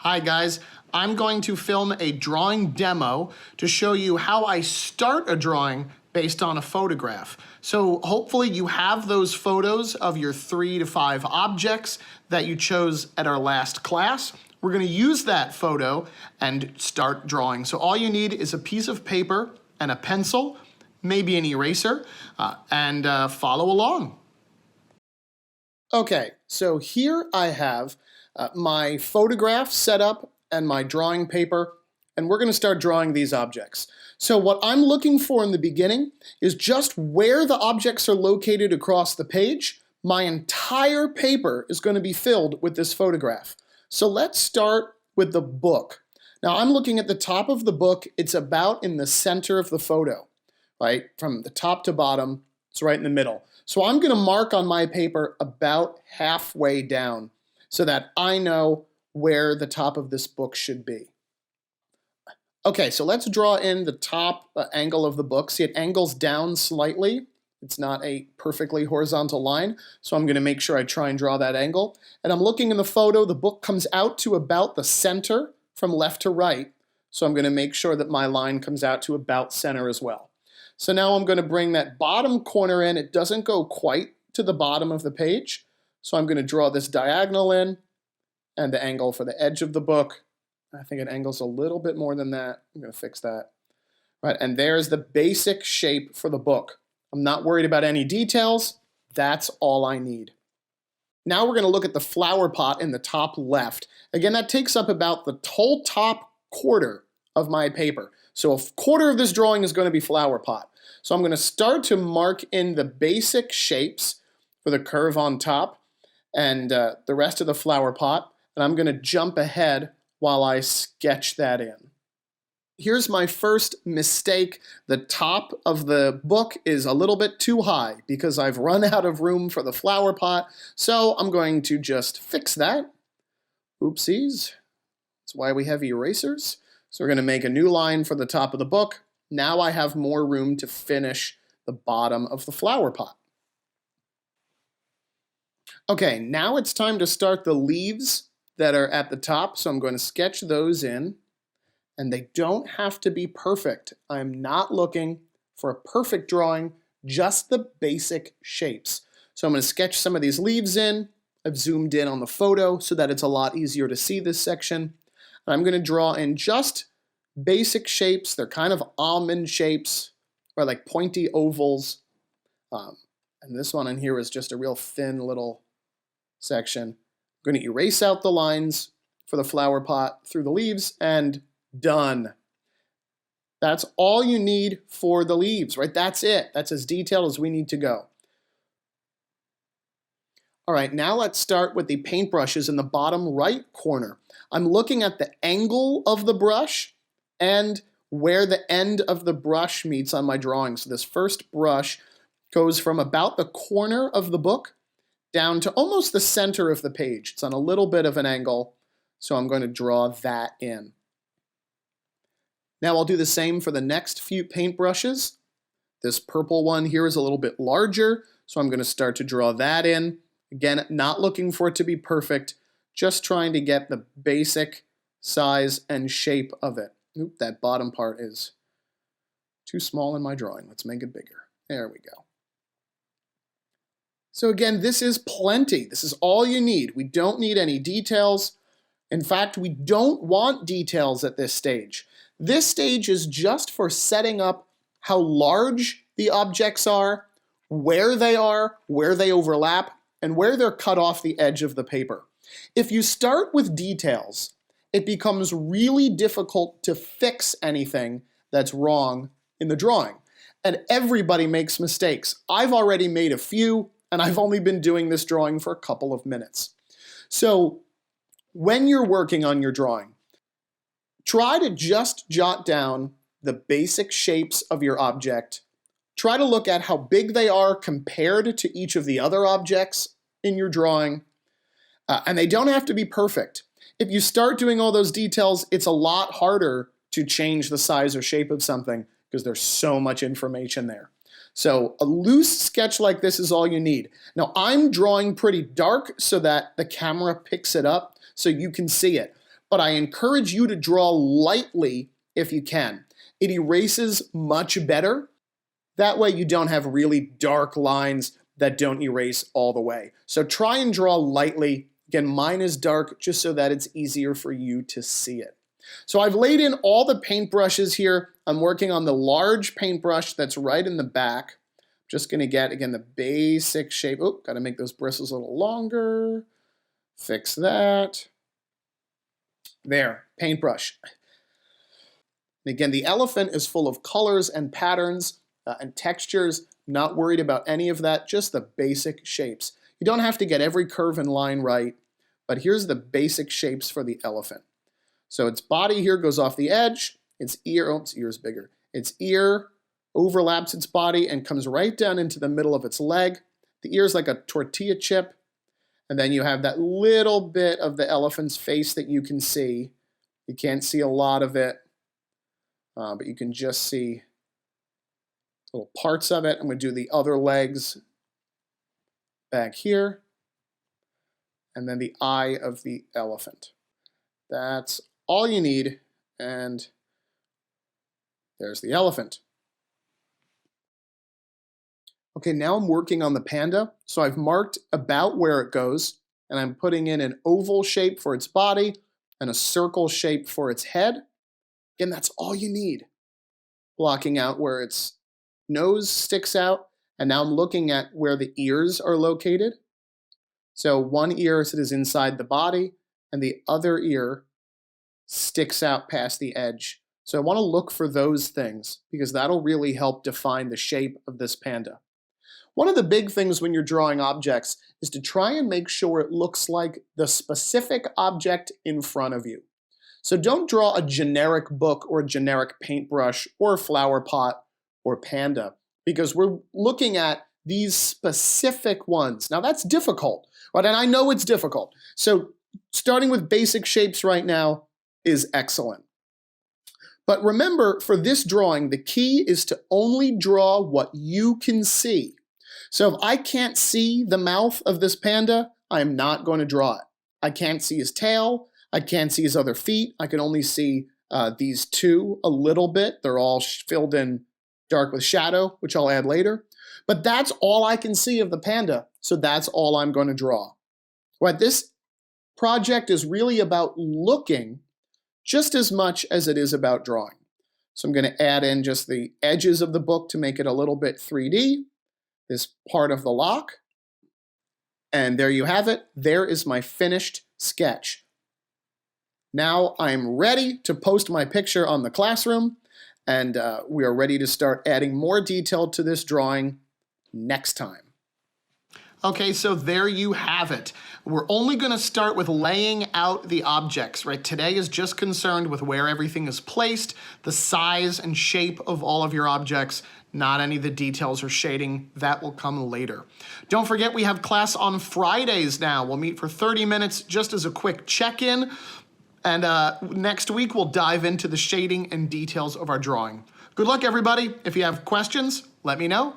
Hi guys, I'm going to film a drawing demo to show you how I start a drawing based on a photograph. So hopefully you have those photos of your 3 to 5 objects that you chose at our last class. We're going to use that photo and start drawing. So all you need is a piece of paper and a pencil, maybe an eraser, and follow along. Okay, so here I have my photograph set up and my drawing paper, and we're going to start drawing these objects. So what I'm looking for in the beginning is just where the objects are located across the page. My entire paper is going to be filled with this photograph. So let's start with the book. Now I'm looking at the top of the book. It's about in the center of the photo, right? From the top to bottom, it's right in the middle. So I'm going to mark on my paper about halfway down so that I know where the top of this book should be. Okay, so let's draw in the top angle of the book. See, it angles down slightly. It's not a perfectly horizontal line, so I'm going to make sure I try and draw that angle. And I'm looking in the photo, the book comes out to about the center from left to right, so I'm going to make sure that my line comes out to about center as well. So now I'm going to bring that bottom corner in. It doesn't go quite to the bottom of the page, so I'm going to draw this diagonal in and the angle for the edge of the book. I think it angles a little bit more than that. I'm going to fix that. Right, and there's the basic shape for the book. I'm not worried about any details. That's all I need. Now we're going to look at the flower pot in the top left. Again, that takes up about the whole top quarter of my paper. So a quarter of this drawing is going to be flower pot. So I'm going to start to mark in the basic shapes for the curve on top and the rest of the flower pot. And I'm going to jump ahead while I sketch that in. Here's my first mistake. The top of the book is a little bit too high because I've run out of room for the flower pot. So I'm going to just fix that. Oopsies. That's why we have erasers. So we're going to make a new line for the top of the book. Now I have more room to finish the bottom of the flower pot. Okay, now it's time to start the leaves that are at the top. So I'm going to sketch those in. And they don't have to be perfect. I'm not looking for a perfect drawing, just the basic shapes. So I'm going to sketch some of these leaves in. I've zoomed in on the photo so that it's a lot easier to see this section. And I'm going to draw in just basic shapes. They're kind of almond shapes or like pointy ovals. And this one in here is just a real thin little section. I'm going to erase out the lines for the flower pot through the leaves and done. That's all you need for the leaves, right? That's it. That's as detailed as we need to go. All right, now let's start with the paintbrushes in the bottom right corner. I'm looking at the angle of the brush and where the end of the brush meets on my drawing. So this first brush goes from about the corner of the book down to almost the center of the page. It's on a little bit of an angle, so I'm going to draw that in. Now I'll do the same for the next few paintbrushes. This purple one here is a little bit larger, so I'm going to start to draw that in. Again, not looking for it to be perfect, just trying to get the basic size and shape of it. Oop, that bottom part is too small in my drawing. Let's make it bigger. There we go. So again, this is plenty. This is all you need. We don't need any details. In fact, we don't want details at this stage. This stage is just for setting up how large the objects are, where they overlap, and where they're cut off the edge of the paper. If you start with details, it becomes really difficult to fix anything that's wrong in the drawing. And everybody makes mistakes. I've already made a few, and I've only been doing this drawing for a couple of minutes. So when you're working on your drawing, try to just jot down the basic shapes of your object. Try to look at how big they are compared to each of the other objects in your drawing. And they don't have to be perfect. If you start doing all those details, it's a lot harder to change the size or shape of something because there's so much information there. So a loose sketch like this is all you need. Now I'm drawing pretty dark so that the camera picks it up so you can see it. but I encourage you to draw lightly if you can. It erases much better. That way you don't have really dark lines that don't erase all the way. So try and draw lightly. Again, mine is dark just so that it's easier for you to see it. So I've laid in all the paintbrushes here. I'm working on the large paintbrush that's right in the back. Just gonna get, again, the basic shape. Oh, gotta make those bristles a little longer. Fix that. There, paintbrush. And again, the elephant is full of colors and patterns and textures. Not worried about any of that, just the basic shapes. You don't have to get every curve and line right, but here's the basic shapes for the elephant. So its body here goes off the edge, its ear, oh, its ear's bigger. Its ear overlaps its body and comes right down into the middle of its leg. The ear's like a tortilla chip, and then you have that little bit of the elephant's face that you can see. You can't see a lot of it, but you can just see little parts of it. I'm going to do the other legs back here, and then the eye of the elephant. That's all you need, and there's the elephant. Okay, now I'm working on the panda. So I've marked about where it goes, and I'm putting in an oval shape for its body and a circle shape for its head. Again, that's all you need. Blocking out where its nose sticks out, and now I'm looking at where the ears are located. So one ear is inside the body, and the other ear sticks out past the edge. So I want to look for those things because that'll really help define the shape of this panda. One of the big things when you're drawing objects is to try and make sure it looks like the specific object in front of you. So don't draw a generic book or a generic paintbrush or flower pot or panda because we're looking at these specific ones. Now that's difficult, right? And I know it's difficult. So starting with basic shapes right now is excellent. But remember, for this drawing, the key is to only draw what you can see. So if I can't see the mouth of this panda, I am not going to draw it. I can't see his tail. I can't see his other feet. I can only see these two a little bit. They're all filled in dark with shadow, which I'll add later. But that's all I can see of the panda, so that's all I'm going to draw. Right, this project is really about looking just as much as it is about drawing. So I'm going to add in just the edges of the book to make it a little bit 3D, this part of the lock, and there you have it. There is my finished sketch. Now I'm ready to post my picture on the classroom, and we are ready to start adding more detail to this drawing next time. Okay, so there you have it. We're only going to start with laying out the objects, right? Today is just concerned with where everything is placed, the size and shape of all of your objects, not any of the details or shading. That will come later. Don't forget we have class on Fridays now. We'll meet for 30 minutes just as a quick check-in. And next week, we'll dive into the shading and details of our drawing. Good luck, everybody. If you have questions, let me know.